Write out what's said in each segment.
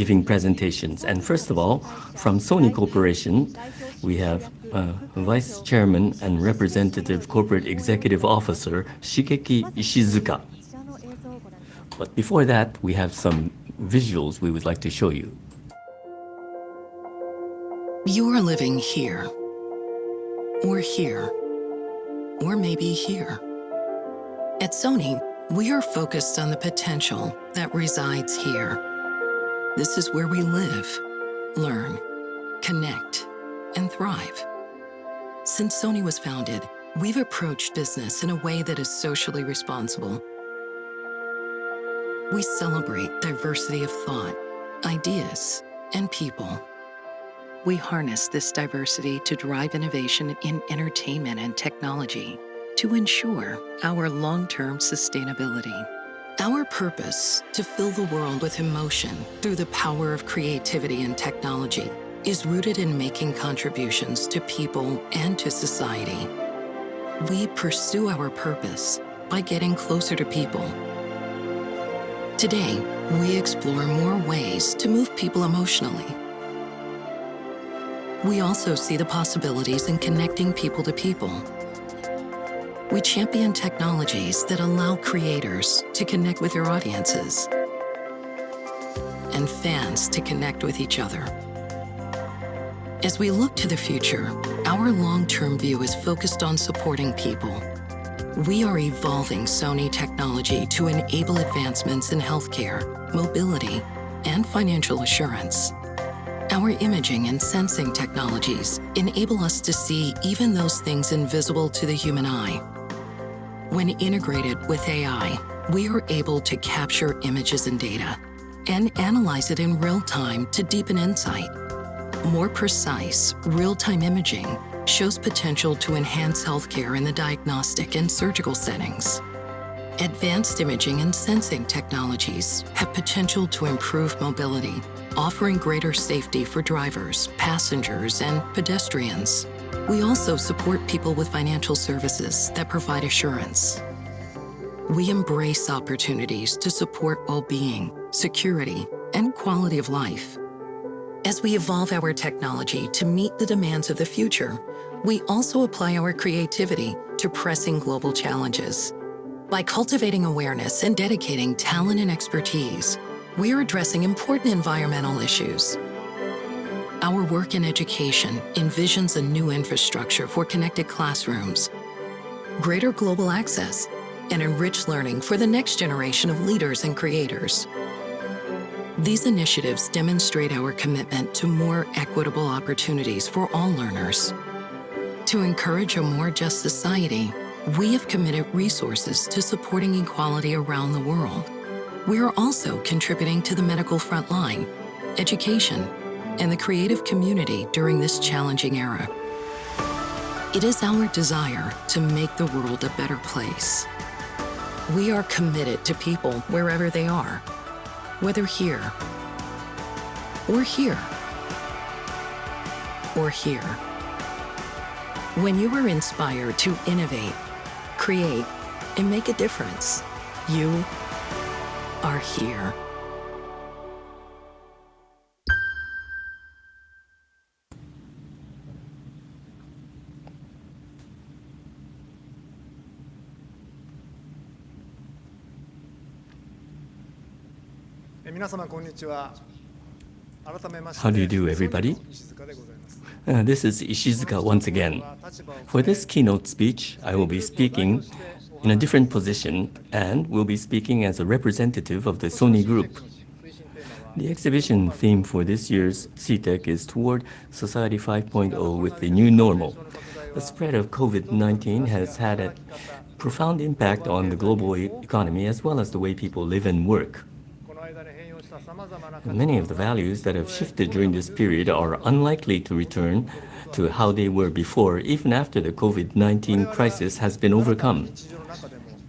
giving presentations. And first of all, from Sony Corporation, we have Vice Chairman and Representative Corporate Executive Officer Shigeki Ishizuka. But before that, we have some visuals we would like to show you. You are living here, or here, or maybe here. At Sony, we are focused on the potential that resides here. This is where we live, learn, connect, and thrive. Since Sony was founded, we've approached business in a way that is socially responsible. We celebrate diversity of thought, ideas, and people. We harness this diversity to drive innovation in entertainment and technology to ensure our long-term sustainability. Our purpose, to fill the world with emotion through the power of creativity and technology, is rooted in making contributions to people and to society. We pursue our purpose by getting closer to people. Today, we explore more ways to move people emotionally. We also see the possibilities in connecting people to people. We champion technologies that allow creators to connect with their audiences and fans to connect with each other. As we look to the future, our long-term view is focused on supporting people. We are evolving Sony technology to enable advancements in healthcare, mobility, and financial assurance. Our imaging and sensing technologies enable us to see even those things invisible to the human eye. When integrated with AI, we are able to capture images and data and analyze it in real time to deepen insight. More precise, real-time imaging shows potential to enhance healthcare in the diagnostic and surgical settings. Advanced imaging and sensing technologies have potential to improve mobility, offering greater safety for drivers, passengers, and pedestrians. We also support people with financial services that provide assurance. We embrace opportunities to support well-being, security, and quality of life. As we evolve our technology to meet the demands of the future, we also apply our creativity to pressing global challenges. By cultivating awareness and dedicating talent and expertise, we are addressing important environmental issues. Our work in education envisions a new infrastructure for connected classrooms, greater global access, and enriched learning for the next generation of leaders and creators. These initiatives demonstrate our commitment to more equitable opportunities for all learners. To encourage a more just society, we have committed resources to supporting equality around the world. We are also contributing to the medical frontline, education, and the creative community during this challenging era. It is our desire to make the world a better place. We are committed to people wherever they are, whether here, or here, or here. When you are inspired to innovate, create, and make a difference, you are here. How do you do, everybody? This is Ishizuka once again. For this keynote speech, I will be speaking in a different position and will be speaking as a representative of the Sony Group. The exhibition theme for this year's CTEC is Toward Society 5.0 with the New Normal. The spread of COVID-19 has had a profound impact on the global economy as well as the way people live and work. Many of the values that have shifted during this period are unlikely to return to how they were before, even after the COVID-19 crisis has been overcome.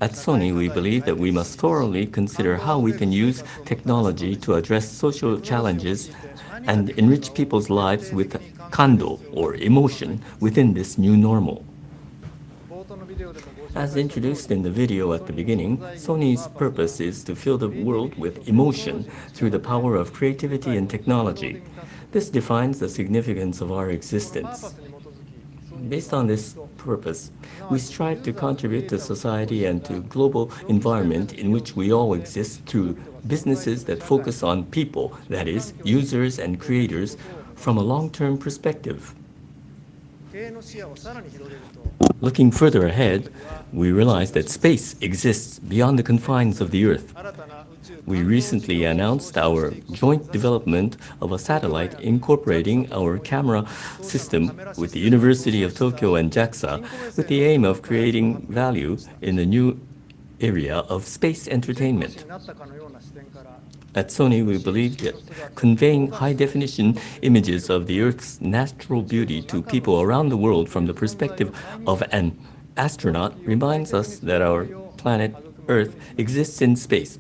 At Sony, we believe that we must thoroughly consider how we can use technology to address social challenges and enrich people's lives with kando, or emotion, within this new normal. As introduced in the video at the beginning, Sony's purpose is to fill the world with emotion through the power of creativity and technology. This defines the significance of our existence. Based on this purpose, we strive to contribute to society and to global environment in which we all exist through businesses that focus on people, that is, users and creators, from a long-term perspective. Looking further ahead, we realize that space exists beyond the confines of the Earth. We recently announced our joint development of a satellite incorporating our camera system with the University of Tokyo and JAXA with the aim of creating value in the new area of space entertainment. At Sony, we believe that conveying high-definition images of the Earth's natural beauty to people around the world from the perspective of an astronaut reminds us that our planet Earth exists in space.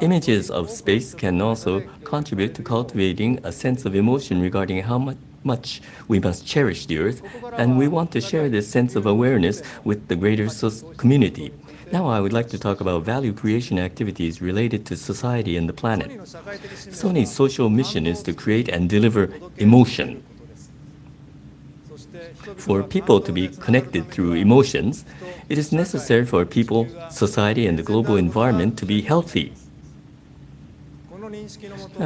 Images of space can also contribute to cultivating a sense of emotion regarding how much we must cherish the Earth, and we want to share this sense of awareness with the greater community. Now I would like to talk about value creation activities related to society and the planet. Sony's social mission is to create and deliver emotion. For people to be connected through emotions, it is necessary for people, society, and the global environment to be healthy.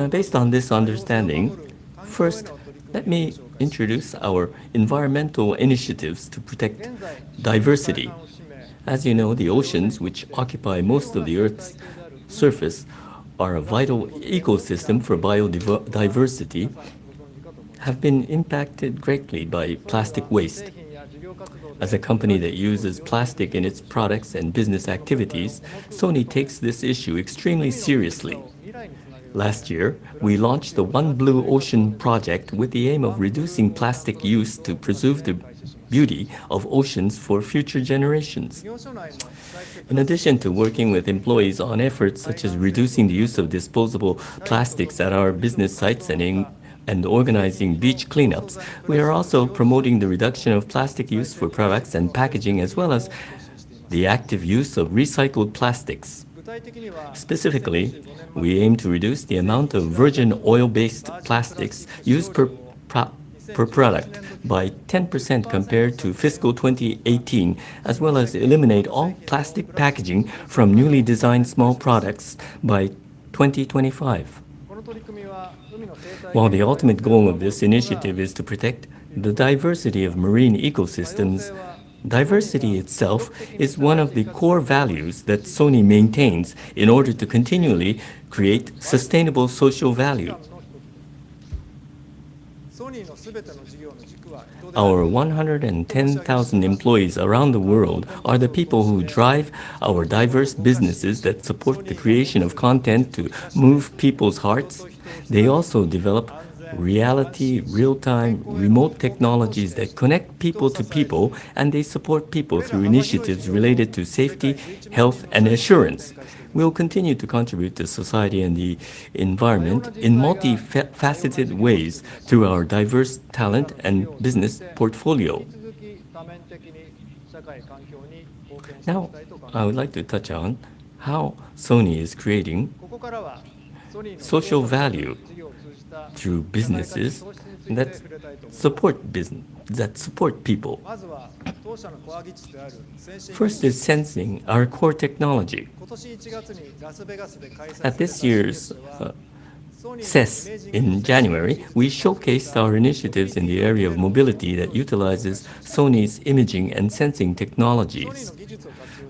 Based on this understanding, first, let me introduce our environmental initiatives to protect diversity. As you know, the oceans, which occupy most of the Earth's surface, are a vital ecosystem for biodiversity, have been impacted greatly by plastic waste. As a company that uses plastic in its products and business activities, Sony takes this issue extremely seriously. Last year, we launched the One Blue Ocean project with the aim of reducing plastic use to preserve the beauty of oceans for future generations. In addition to working with employees on efforts such as reducing the use of disposable plastics at our business sites and organizing beach cleanups, we are also promoting the reduction of plastic use for products and packaging, as well as the active use of recycled plastics. Specifically, we aim to reduce the amount of virgin oil-based plastics used per product by 10% compared to fiscal 2018, as well as eliminate all plastic packaging from newly designed small products by 2025. While the ultimate goal of this initiative is to protect the diversity of marine ecosystems, diversity itself is one of the core values that Sony maintains in order to continually create sustainable social value. Our 110,000 employees around the world are the people who drive our diverse businesses that support the creation of content to move people's hearts. They also develop reality, real-time, remote technologies that connect people to people, and they support people through initiatives related to safety, health, and assurance. We will continue to contribute to society and the environment in multifaceted ways through our diverse talent and business portfolio. Now, I would like to touch on how Sony is creating social value through businesses that support people. First is sensing, our core technology. At this year's CES in January, we showcased our initiatives in the area of mobility that utilizes Sony's imaging and sensing technologies.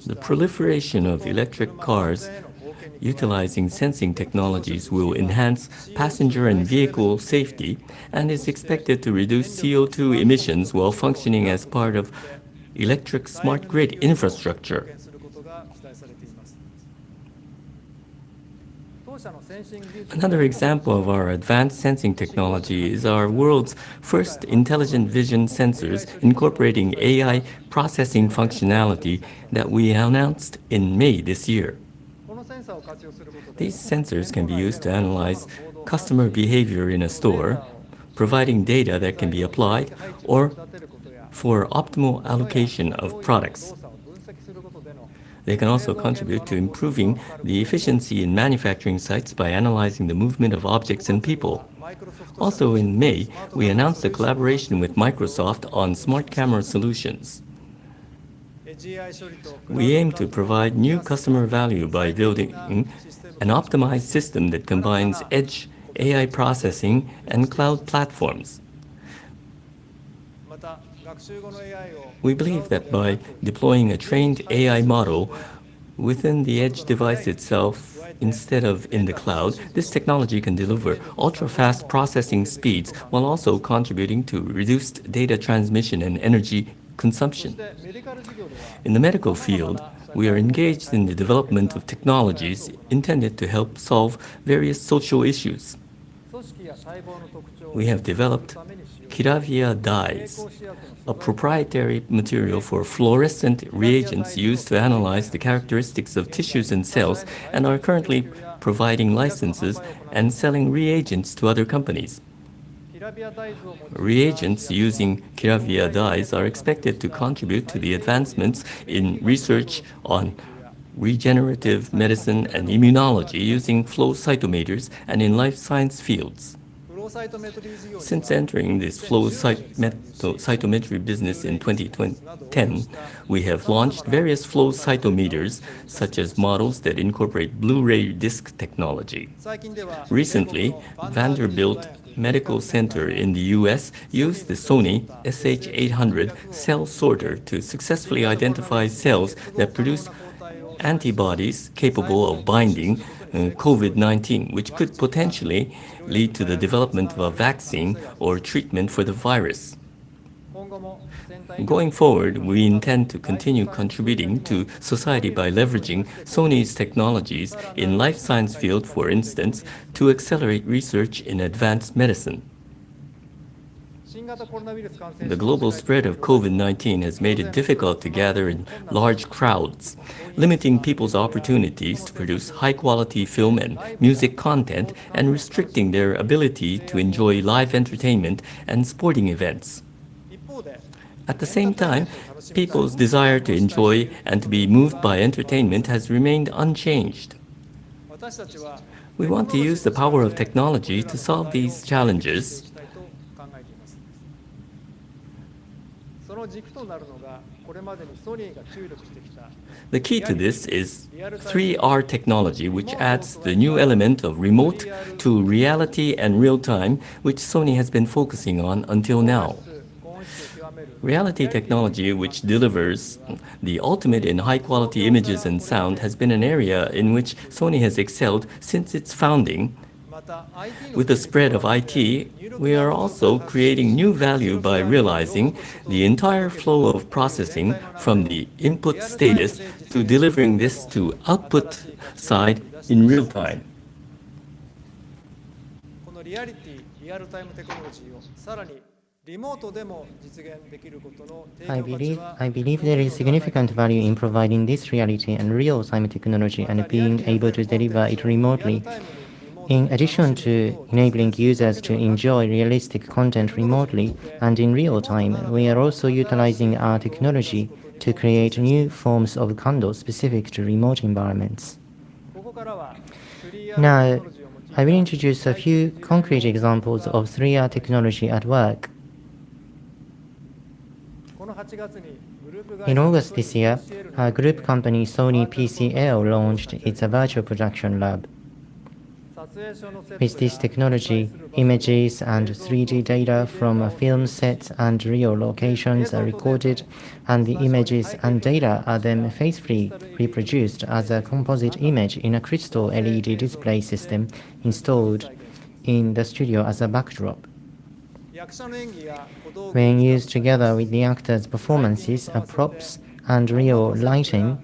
The proliferation of electric cars utilizing sensing technologies will enhance passenger and vehicle safety and is expected to reduce CO2 emissions while functioning as part of electric smart grid infrastructure. Another example of our advanced sensing technology is our world's first intelligent vision sensors incorporating AI processing functionality that we announced in May this year. These sensors can be used to analyze customer behavior in a store, providing data that can be applied or for optimal allocation of products. They can also contribute to improving the efficiency in manufacturing sites by analyzing the movement of objects and people. Also in May, we announced a collaboration with Microsoft on smart camera solutions. We aim to provide new customer value by building an optimized system that combines edge AI processing and cloud platforms. We believe that by deploying a trained AI model within the edge device itself instead of in the cloud, this technology can deliver ultra-fast processing speeds while also contributing to reduced data transmission and energy consumption. In the medical field, we are engaged in the development of technologies intended to help solve various social issues. We have developed Kiravia dyes, a proprietary material for fluorescent reagents used to analyze the characteristics of tissues and cells, and are currently providing licenses and selling reagents to other companies. Reagents using Kiravia dyes are expected to contribute to the advancements in research on regenerative medicine and immunology using flow cytometers and in life science fields. Since entering this flow cytometry business in 2010, we have launched various flow cytometers, such as models that incorporate Blu-ray disc technology. Recently, Vanderbilt Medical Center in the US used the Sony SH800 cell sorter to successfully identify cells that produce antibodies capable of binding COVID-19, which could potentially lead to the development of a vaccine or treatment for the virus. Going forward, we intend to continue contributing to society by leveraging Sony's technologies in life science field, for instance, to accelerate research in advanced medicine. The global spread of COVID-19 has made it difficult to gather in large crowds, limiting people's opportunities to produce high-quality film and music content and restricting their ability to enjoy live entertainment and sporting events. At the same time, people's desire to enjoy and to be moved by entertainment has remained unchanged. We want to use the power of technology to solve these challenges. The key to this is 3R technology, which adds the new element of remote to reality and real-time, which Sony has been focusing on until now. Reality technology, which delivers the ultimate in high-quality images and sound, has been an area in which Sony has excelled since its founding. With the spread of IT, we are also creating new value by realizing the entire flow of processing from the input status to delivering this to output side in real time. I believe there is significant value in providing this reality and real-time technology and being able to deliver it remotely. In addition to enabling users to enjoy realistic content remotely and in real time, we are also utilizing our technology to create new forms of Kando specific to remote environments. Now, I will introduce a few concrete examples of 3R technology at work. In August this year, our group company Sony PCL launched its virtual production lab. With this technology, images and 3D data from film sets and real locations are recorded, and the images and data are then faithfully reproduced as a composite image in a crystal LED display system installed in the studio as a backdrop. When used together with the actors' performances, props, and real lighting,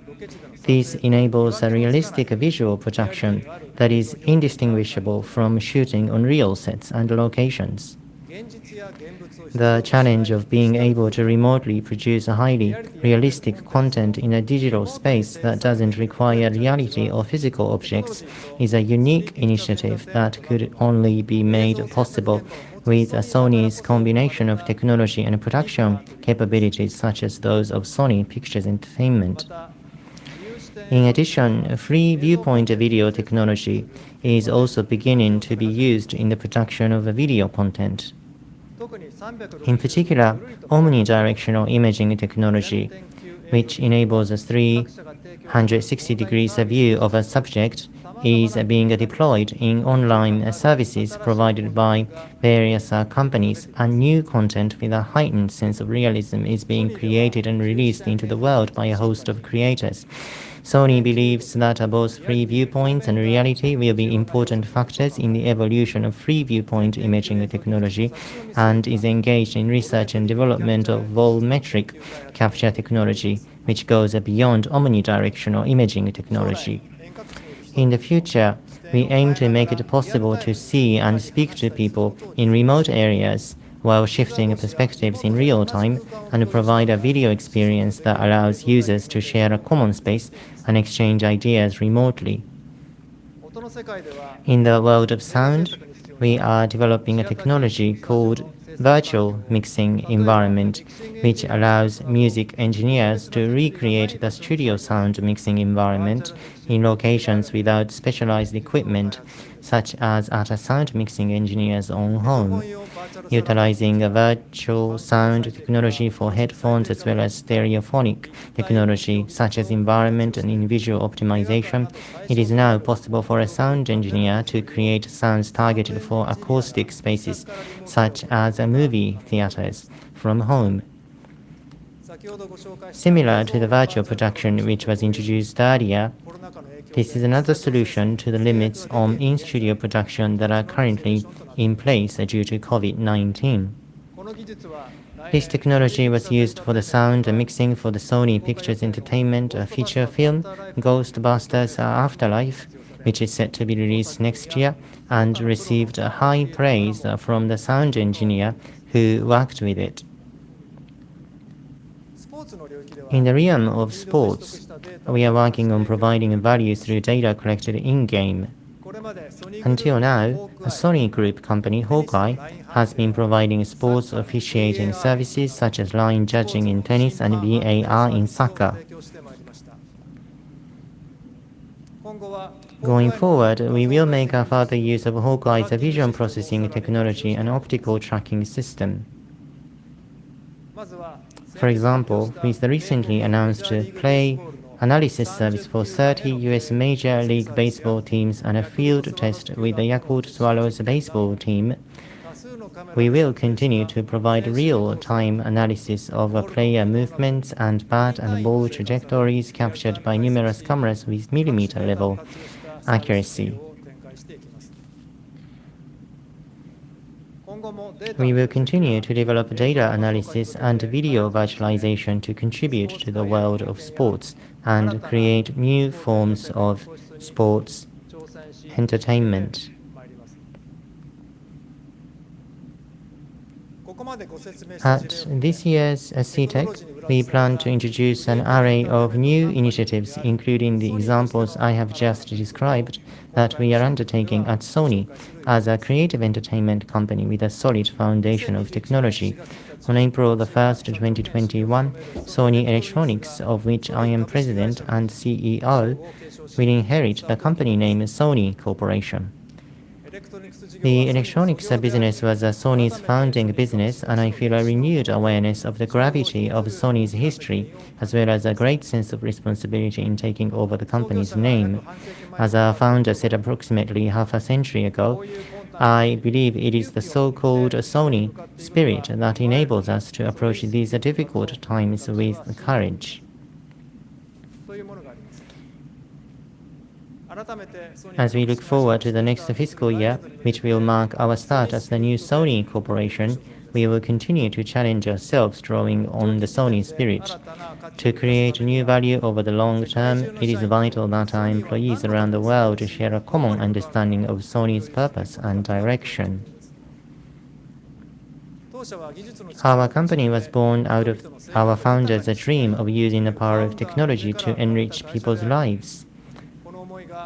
this enables a realistic visual production that is indistinguishable from shooting on real sets and locations. The challenge of being able to remotely produce highly realistic content in a digital space that doesn't require reality or physical objects is a unique initiative that could only be made possible with Sony's combination of technology and production capabilities such as those of Sony Pictures Entertainment. In addition, free viewpoint video technology is also beginning to be used in the production of video content. In particular, omnidirectional imaging technology, which enables a 360 degrees view of a subject, is being deployed in online services provided by various companies, and new content with a heightened sense of realism is being created and released into the world by a host of creators. Sony believes that both free viewpoints and reality will be important factors in the evolution of free viewpoint imaging technology and is engaged in research and development of volumetric capture technology, which goes beyond omnidirectional imaging technology. In the future, we aim to make it possible to see and speak to people in remote areas while shifting perspectives in real time and provide a video experience that allows users to share a common space and exchange ideas remotely. In the world of sound, we are developing a technology called virtual mixing environment, which allows music engineers to recreate the studio sound mixing environment in locations without specialized equipment, such as at a sound mixing engineer's own home. Utilizing a virtual sound technology for headphones as well as stereophonic technology, such as environment and in-visual optimization, it is now possible for a sound engineer to create sounds targeted for acoustic spaces, such as movie theaters, from home. Similar to the virtual production which was introduced earlier, this is another solution to the limits on in-studio production that are currently in place due to COVID-19. This technology was used for the sound mixing for the Sony Pictures Entertainment feature film Ghostbusters Afterlife, which is set to be released next year, and received high praise from the sound engineer who worked with it. In the realm of sports, we are working on providing value through data collected in-game. Until now, a Sony Group company, Hawkeye, has been providing sports officiating services such as line judging in tennis and VAR in soccer. Going forward, we will make a further use of Hawkeye's vision processing technology and optical tracking system. For example, with the recently announced play analysis service for 30 U.S. Major League Baseball teams and a field test with the Yakult Swallows baseball team, we will continue to provide real-time analysis of player movements and bat and ball trajectories captured by numerous cameras with millimeter-level accuracy. We will continue to develop data analysis and video virtualization to contribute to the world of sports and create new forms of sports entertainment. At this year's CTEC, we plan to introduce an array of new initiatives, including the examples I have just described, that we are undertaking at Sony as a creative entertainment company with a solid foundation of technology. On April 1st, 2021, Sony Electronics, of which I am president and CEO, will inherit the company name Sony Corporation. The electronics business was Sony's founding business, and I feel a renewed awareness of the gravity of Sony's history, as well as a great sense of responsibility in taking over the company's name. As our founder said approximately half a century ago, I believe it is the so-called Sony spirit that enables us to approach these difficult times with courage. As we look forward to the next fiscal year, which will mark our start as the new Sony Corporation, we will continue to challenge ourselves drawing on the Sony spirit. To create new value over the long term, it is vital that our employees around the world share a common understanding of Sony's purpose and direction. Our company was born out of our founder's dream of using the power of technology to enrich people's lives.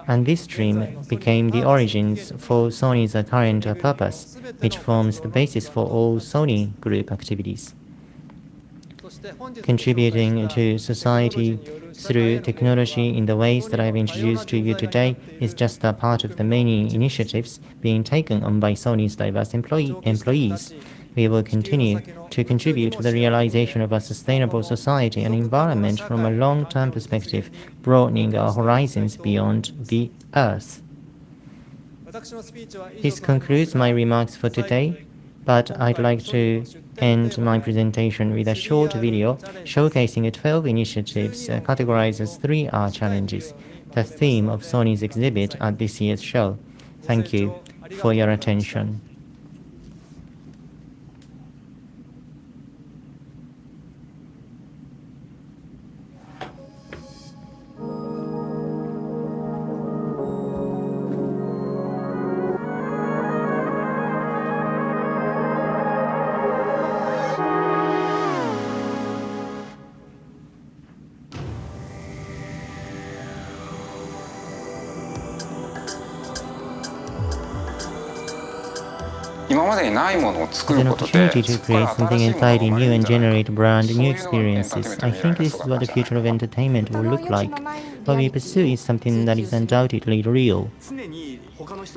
And this dream became the origins for Sony's current purpose, which forms the basis for all Sony Group activities. Contributing to society through technology in the ways that I've introduced to you today is just a part of the many initiatives being taken on by Sony's diverse employees. We will continue to contribute to the realization of a sustainable society and environment from a long-term perspective, broadening our horizons beyond the Earth. This concludes my remarks for today, but I'd like to end my presentation with a short video showcasing 12 initiatives categorized as 3R challenges, the theme of Sony's exhibit at this year's show. Thank you for your attention. As an opportunity to create something entirely new and generate brand new experiences. I think this is what the future of entertainment will look like. What we pursue is something that is undoubtedly real.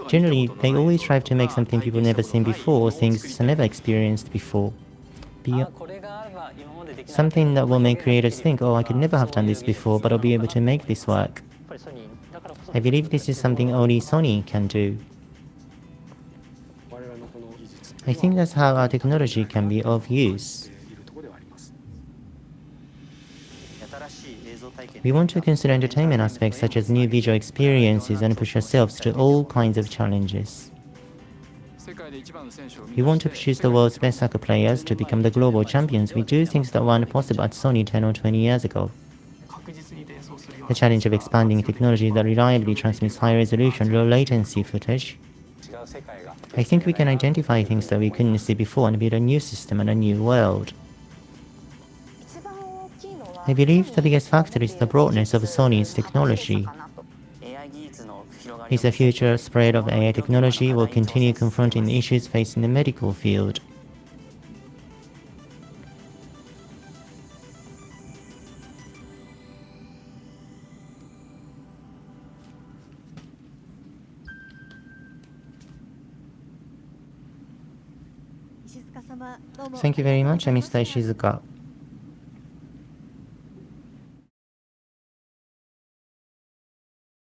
Generally, they always strive to make something people never seen before or things never experienced before. Something that will make creators think, oh, I could never have done this before, but I'll be able to make this work. I believe this is something only Sony can do. I think that's how our technology can be of use. We want to consider entertainment aspects such as new visual experiences and push ourselves to all kinds of challenges. We want to choose the world's best soccer players to become the global champions. We do things that weren't possible at Sony 10 or 20 years ago. The challenge of expanding technology that reliably transmits high-resolution, low-latency footage. I think we can identify things that we couldn't see before and build a new system and a new world. I believe the biggest factor is the broadness of Sony's technology. Is the future spread of AI technology will continue confronting the issues facing the medical field. Thank you very much, Mr. Ishizuka.